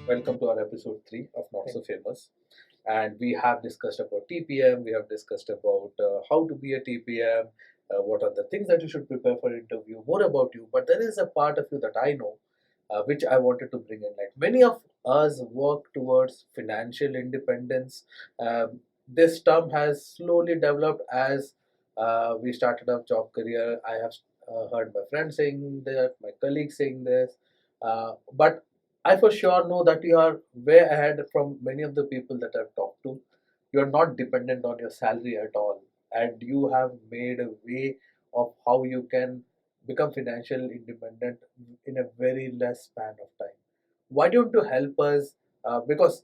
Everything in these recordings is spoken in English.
Welcome to our episode 3 of Not So Famous. And we have discussed about TPM, we have discussed about how to be a TPM, what are the things that you should prepare for interview, more about you. But there is a part of you that I know, which I wanted to bring in. Like many of us work towards financial independence. This term has slowly developed as we started our job career. I have heard my friends saying that, my colleagues saying this. But I for sure know that you are way ahead from many of the people that I've talked to. You are not dependent on your salary at all, and you have made a way of how you can become financial independent in a very less span of time. Why don't you help us? Because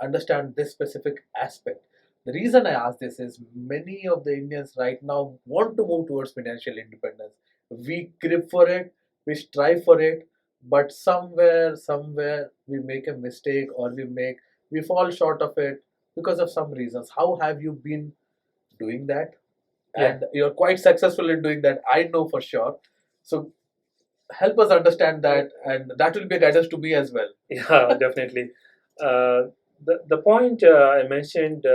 understand this specific aspect. The reason I ask this is many of the Indians right now want to move towards financial independence. We crib for it, we strive for it, but somewhere we make a mistake or we fall short of it because of some reasons. How have you been doing that? Yeah, And you're quite successful in doing that, I know for sure. So help us understand that, and that will be a guidance to me as well. yeah, definitely. The point I mentioned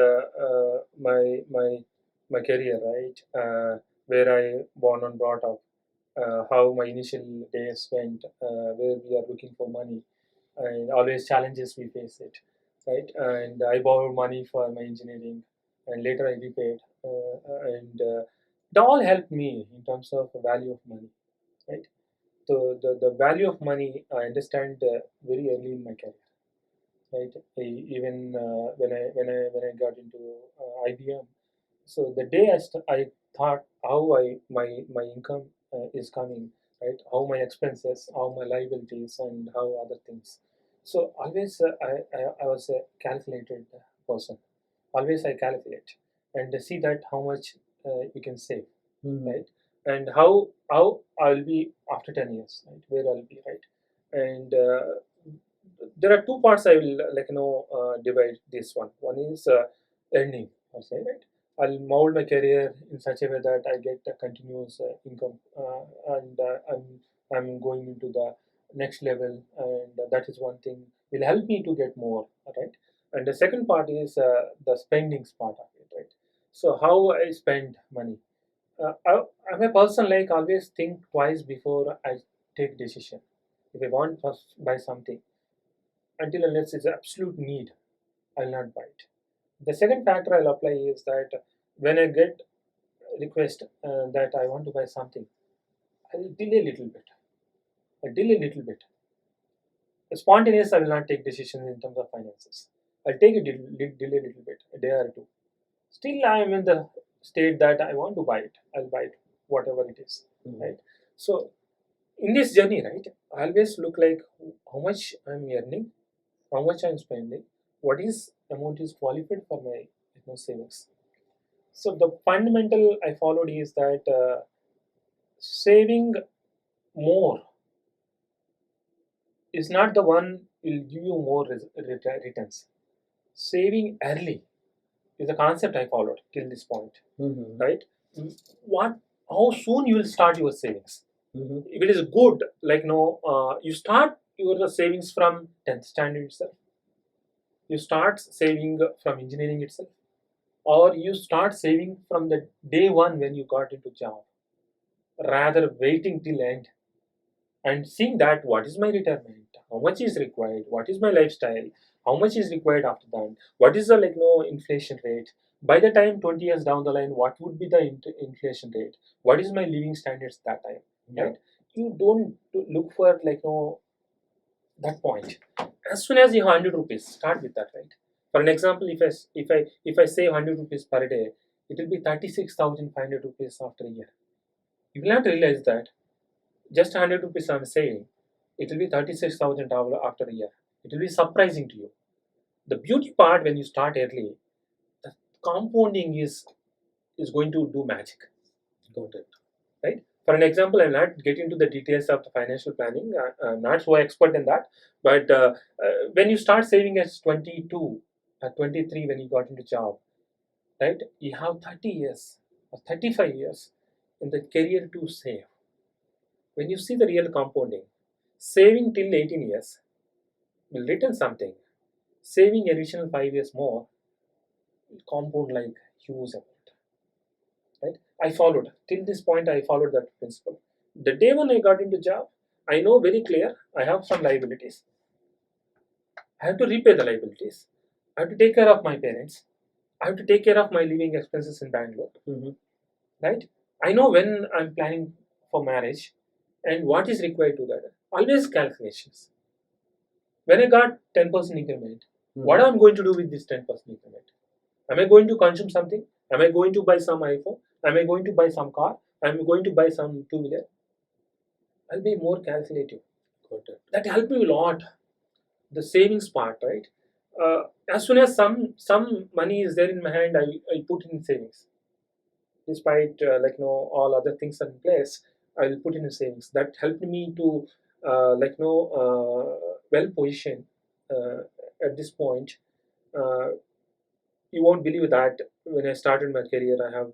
my career, right, where I born and brought up, how my initial days went, where we are looking for money, and always challenges we face it, right? And I borrowed money for my engineering, and later I repaid, and it all helped me in terms of the value of money, right? So the value of money I understand very early in my career, right? Even when I got into IBM, so the day I thought how my income is coming, right? How my expenses, how my liabilities, and how other things. So always I was a calculated person. Always I calculate and see that how much you can save, right? And how I'll be after 10 years, right? Where I'll be, right? And there are two parts I will divide this one. One is earning, I'll say, right? I'll mold my career in such a way that I get a continuous income, and I'm going into the next level, and that is one thing will help me to get more, right? And the second part is the spendings part of it, right? So how I spend money. I'm a person like always think twice before I take decision. If I want to buy something, until unless it's an absolute need, I'll not buy it. The second factor I'll apply is that when I get request that I want to buy something, I'll delay a little bit. I delay a little bit. Spontaneous, I will not take decisions in terms of finances. I'll take a delay a little bit, a day or two. Still, I am in the state that I want to buy it. I'll buy it, whatever it is, right? So in this journey, right, I always look like how much I'm earning, how much I'm spending, what is amount is qualified for my savings. So the fundamental I followed is that saving more is not the one will give you more returns. Saving early is the concept I followed till this point, right? What? How soon you will start your savings? If it is good, like no, you start your savings from 10th standard itself. You start saving from engineering itself, or you start saving from the day one when you got into job, rather waiting till end and seeing that what is my retirement, how much is required, what is my lifestyle, how much is required after that, what is the inflation rate. By the time 20 years down the line, what would be the inflation rate? What is my living standards that time? Yeah. Right? You don't look for that point. As soon as you have 100 rupees, start with that, right? For an example, if I save 100 rupees per day, it will be 36,500 rupees after a year. You will not realize that just 100 rupees I'm saying, it will be 36,000 after a year. It will be surprising to you. The beauty part when you start early, the compounding is going to do magic. Got it. Right? For an example, I'll not get into the details of the financial planning. I'm not so expert in that. But when you start saving at 22, at 23 when you got into job, right? You have 30 years or 35 years in the career to save. When you see the real compounding, saving till 18 years, will return something. Saving additional 5 years more will compound like huge amount. Right? I followed till this point. I followed that principle. The day when I got into job, I know very clear. I have some liabilities. I have to repay the liabilities. I have to take care of my parents. I have to take care of my living expenses in Bangalore. Right? I know when I'm planning for marriage and what is required to that. Always calculations. When I got 10% increment, what am I going to do with this 10% increment? Am I going to consume something? Am I going to buy some iPhone? Am I going to buy some car? Am I going to buy some two-wheeler? I'll be more calculative. That helped me a lot. The savings part, right? As soon as some money is there in my hand, I put in savings. Despite all other things are in place, I will put in savings. That helped me to well positioned at this point. You won't believe that when I started my career, I have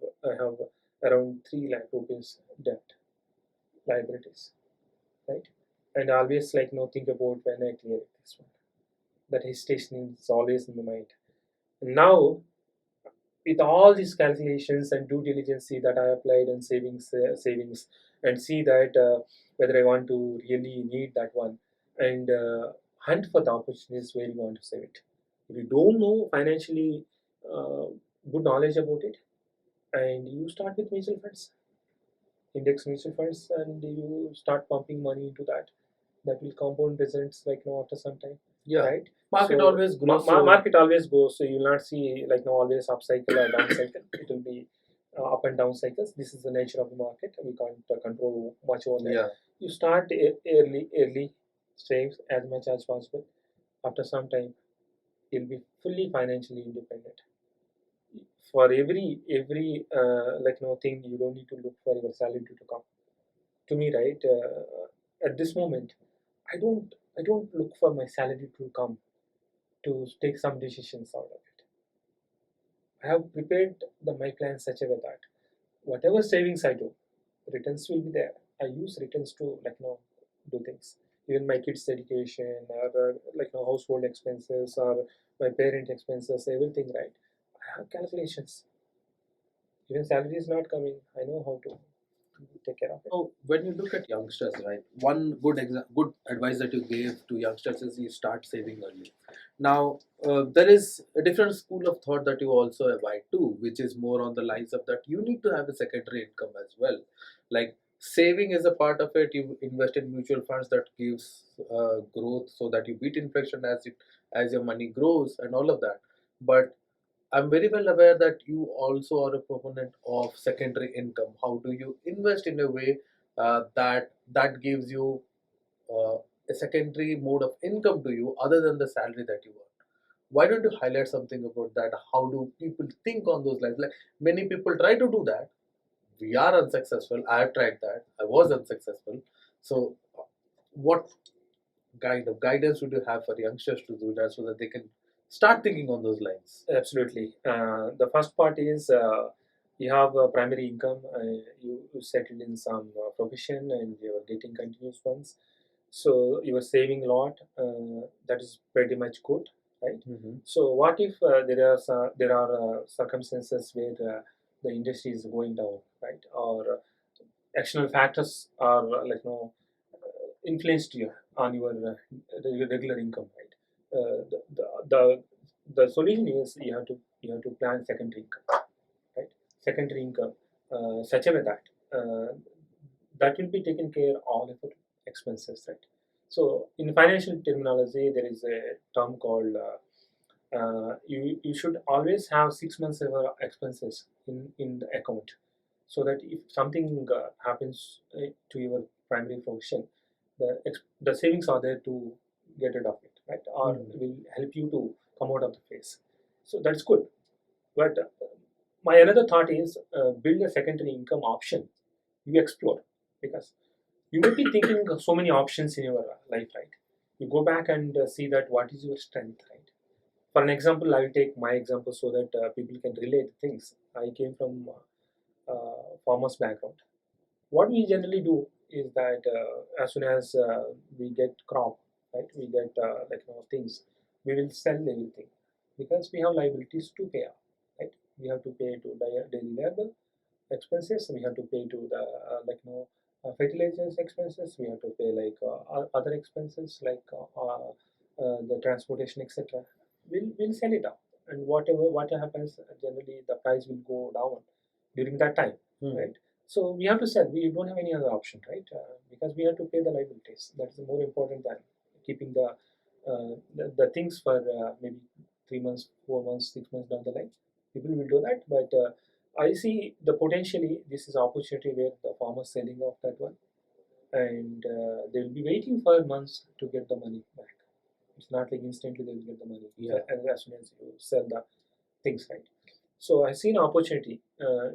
around 3 lakh rupees debt liabilities, right? And I always think about when I clear this one. That hesitation is always in my mind. Now, with all these calculations and due diligence that I applied and savings and see that whether I want to really need that one and hunt for the opportunities where you want to save it. If you don't know financially good knowledge about it, and you start with mutual funds, index mutual funds, and you start pumping money into that will compound results after some time. Yeah. Right? Market So, always grows. Market always goes, so you will not see always up cycle or down cycle. It will be up and down cycles. This is the nature of the market. We can't control much over that. Yeah. You start early saves as much as possible. After some time, you'll be fully financially independent. For every thing, you don't need to look for your salary to come. To me, right? At this moment, I don't look for my salary to come to take some decisions out of it. I have prepared my plan such a way that whatever savings I do, returns will be there. I use returns to do things. Even my kids' education or household expenses or my parent expenses, everything, right? I have calculations. Even salary is not coming, I know how to take care of it. Oh, when you look at youngsters, right? One good advice that you gave to youngsters is you start saving early. Now, there is a different school of thought that you also abide to, which is more on the lines of that you need to have a secondary income as well. Like saving is a part of it. You invest in mutual funds that gives growth so that you beat inflation as your money grows and all of that. But I'm very well aware that you also are a proponent of secondary income. How do you invest in a way that gives you a secondary mode of income to you other than the salary that you earn? Why don't you highlight something about that? How do people think on those lines? Like many people try to do that. We are unsuccessful. I have tried that. I was unsuccessful. So, what kind of guidance would you have for youngsters to do that so that they can start thinking on those lines? Absolutely. The first part is you have a primary income, you settled in some profession and you are getting continuous funds. So you are saving a lot. That is pretty much good, right? So what if there are circumstances where the industry is going down, right? Or external factors are influenced you on your regular income, right? The solution is you have to plan secondary income, right? Secondary income such a way that that will be taken care of all of your expenses, right? So in financial terminology, there is a term called you should always have 6 months of expenses in the account, so that if something happens to your primary function, the savings are there to get rid of it, right? Or will help you to come out of the phase. So that's good. But my another thought is build a secondary income option. You explore, because you may be thinking of so many options in your life, right? You go back and see that what is your strength, right? For an example, I will take my example so that people can relate things. I came from farmer's background. What we generally do is that as soon as we get crop, right? We get things. We will sell everything because we have liabilities to pay off, right? We have to pay to daily labor expenses. We have to pay to the fertilizers expenses. We have to pay other expenses the transportation, etc. We'll sell it up, and what happens generally the price will go down during that time, right? So we have to sell. We don't have any other option, right? Because we have to pay the liabilities. That's more important than keeping the things for maybe 3 months, 4 months, 6 months down the line. People will do that, but I see the potentially this is opportunity where the farmers selling off that one, and they will be waiting for months to get the money back. It's not like instantly they will get the money as soon as you sell the things, right? So I see an opportunity.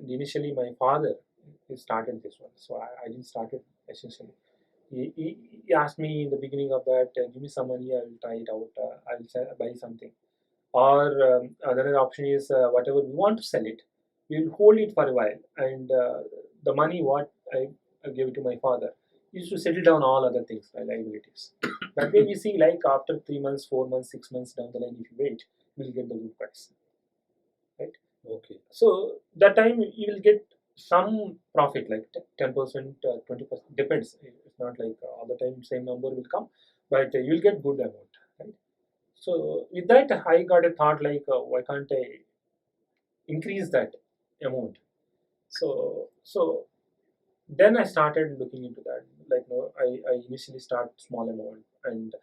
Initially, my father he started this one, so I didn't start it essentially. He asked me in the beginning of that, give me some money, I will try it out, buy something. Or another option is whatever we want to sell it, we will hold it for a while, and the money what I gave it to my father used to settle down all other things, my liabilities. That way we see like after 3 months, 4 months, 6 months down the line, if you wait, you will get the good price, right? Okay. So that time you will get some profit, like 10%, 20%, depends. It's not like all the time same number will come, but you will get good amount, right? So with that, I got a thought like, why can't I increase that amount? So then I started looking into that. Like, I initially start small amount, and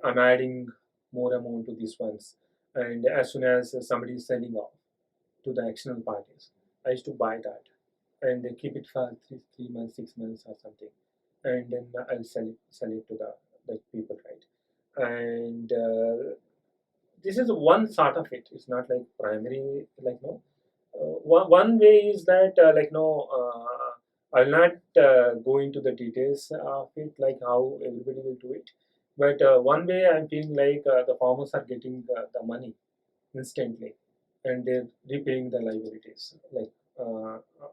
I'm adding more amount to these ones. And as soon as somebody is selling off to the external parties, I used to buy that and keep it for 3 months, 6 months or something, and then I'll sell it to the people, right? And this is one sort of it. It's not like primary, one way is that I'll not go into the details of it, like how everybody will do it. But one way I'm feeling like the farmers are getting the money instantly, and they're repaying the liabilities, like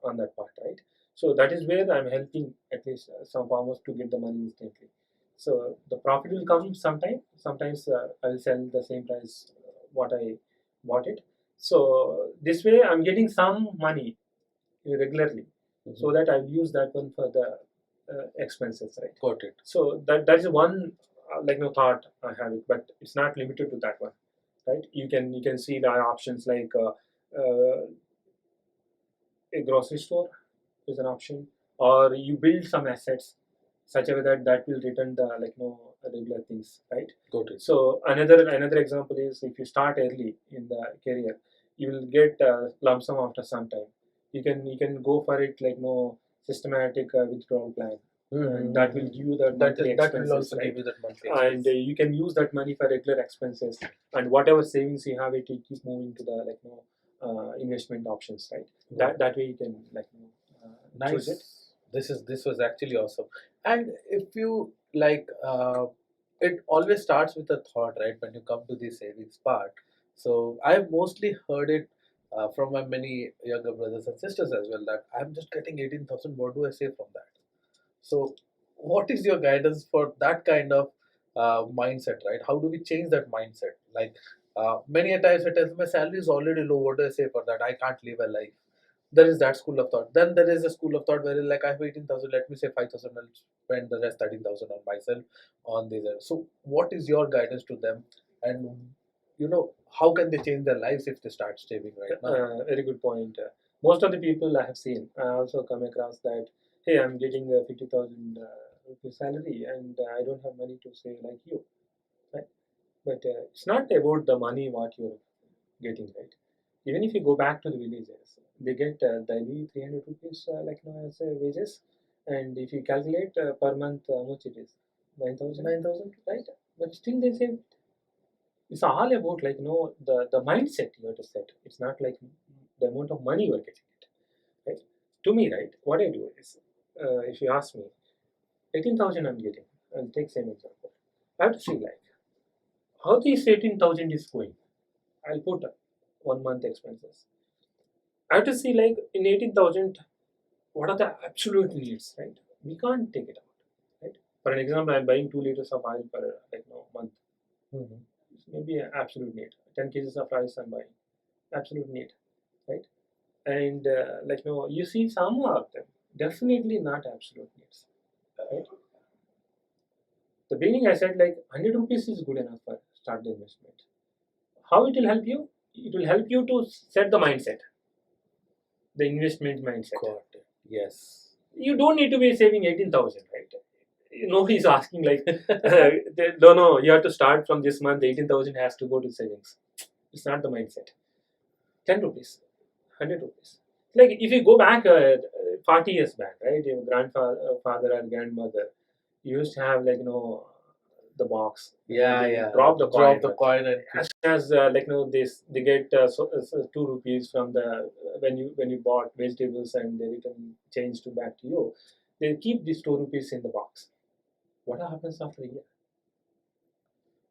on that part, right? So that is where I'm helping at least some farmers to get the money instantly. So the profit will come sometime. Sometimes I'll sell the same price what I bought it. So this way I'm getting some money regularly, so that I'll use that one for the expenses, right? Got it. So that is one thought I have it, but it's not limited to that one, right? You can see the options like a grocery store is an option, or you build some assets such a way that will return the regular things, right? Got it. So another example is if you start early in the career, you will get lump sum after some time. You can go for it systematic withdrawal plan. And that will give you the monthly that will expenses, also right? give you that monthly And expense. you can use that money for regular expenses, and whatever savings you have, it will keep moving to the investment options, right? That way you can choose it. Nice. This was actually awesome. And if you it always starts with a thought, right? When you come to the savings part. So I've mostly heard it from my many younger brothers and sisters as well, that I'm just getting 18,000. What do I save from that? So, what is your guidance for that kind of mindset, right? How do we change that mindset? Like, many a times it is, my salary is already low. What do I say for that? I can't live a life. There is that school of thought. Then there is a school of thought where like I have 18,000. Let me say 5,000. I'll spend the rest 13,000 on myself on these. So, what is your guidance to them? And how can they change their lives if they start saving right now? Very good point. Most of the people I have seen, I also come across that, hey, I'm getting a 50,000 rupees salary, and I don't have money to save like you, right? But it's not about the money what you're getting, right? Even if you go back to the villages, they get daily 300 rupees as wages, and if you calculate per month how much it is, 9,000, 9,000, right? But still they save. It's all about the mindset you have to set. It's not like the amount of money you are getting it, right? To me, right, what I do is, if you ask me, 18,000 I'm getting, I'll take same example. I have to see like how this 18,000 is going. I'll put 1 month expenses. I have to see like in 18,000 what are the absolute needs, right? We can't take it out, right? For an example, I'm buying 2 liters of oil per month. Mhm. Maybe an absolute need. 10 kgs of rice I'm buying. Absolute need, right? And you see some of them definitely not absolute needs, right? The beginning I said 100 rupees is good enough for start the investment. How it will help you? It will help you to set the mindset, the investment mindset. Got it. Yes. You don't need to be saving 18,000, right? Nobody is asking no, you have to start from this month. 18,000 has to go to savings. It's not the mindset. 10 rupees, 100 rupees. Like if you go back 40 years back, right? Your grandfather father and grandmother used to have the box. Yeah, They yeah. drop the coin. Drop the coin and As soon as they get 2 rupees from the when you bought vegetables and they return change to back to you, they keep these 2 rupees in the box. What happens after a year?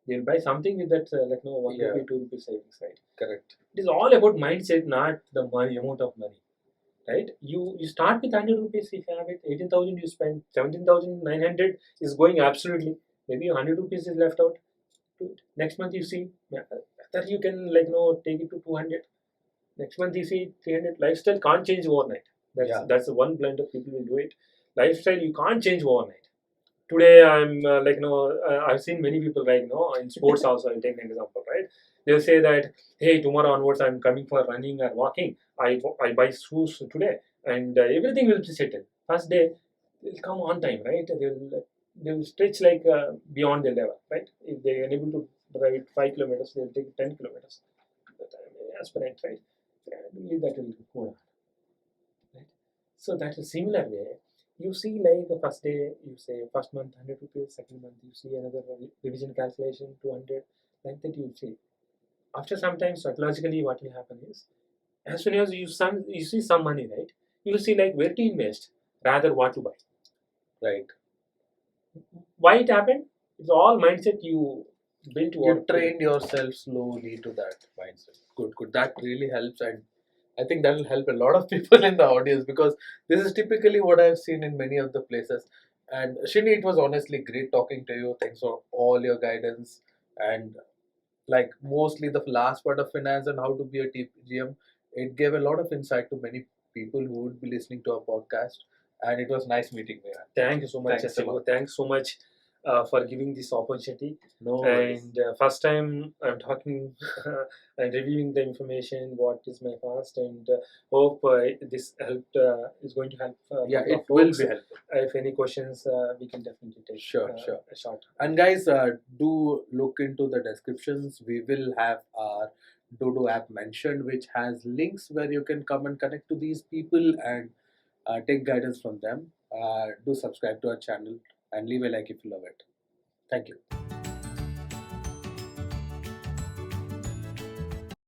They'll buy something with that 1 Yeah. rupee 2 rupee savings, right? correct. It is all about mindset, not the money amount of money, right? You start with 100 rupees if you have it. 18,000 you spend, 17,900 is going absolutely. Maybe 100 rupees is left out. Next month you see that you can take it to 200. Next month you see 300. Lifestyle can't change overnight. That's the one blunder people will do it. Lifestyle you can't change overnight. Today I'm I've seen many people in sports also. I'll take an example, right? They'll say that, hey, tomorrow onwards I'm coming for running or walking. I buy shoes today and everything will be settled. First day they'll come on time, right? They'll stretch beyond their level, right? If they are able to drive 5 kilometers, they'll take 10 kilometers. But I'm aspirant, right? I believe that will go on, right? So that's a similar way. You see, the first day, you say first month 100 rupees, second month you see another revision calculation 200, like that you see. After some time, psychologically, what will happen is, as soon as you see some money, right, you will see where to invest rather what to buy. Right. Why it happened? It's all mindset you built. You trained yourself slowly to that mindset. Good. That really helps, and I think that will help a lot of people in the audience because this is typically what I've seen in many of the places. And Srini, it was honestly great talking to you. Thanks for all your guidance and mostly the last part of finance and how to be a TPGM. It gave a lot of insight to many people who would be listening to our podcast. And it was nice meeting you. Thank you so much, Thanks a Asigo. lot. Thanks so much for giving this opportunity. No worries. And first time I'm talking and reviewing the information, what is my past, and hope this helped is going to help. Yeah, couple of it will folks. be helpful. If any questions, we can definitely take Sure. a shot. And guys, do look into the descriptions. We will have our Dodo app mentioned, which has links where you can come and connect to these people and take guidance from them. Do subscribe to our channel and leave a like if you love it. Thank you.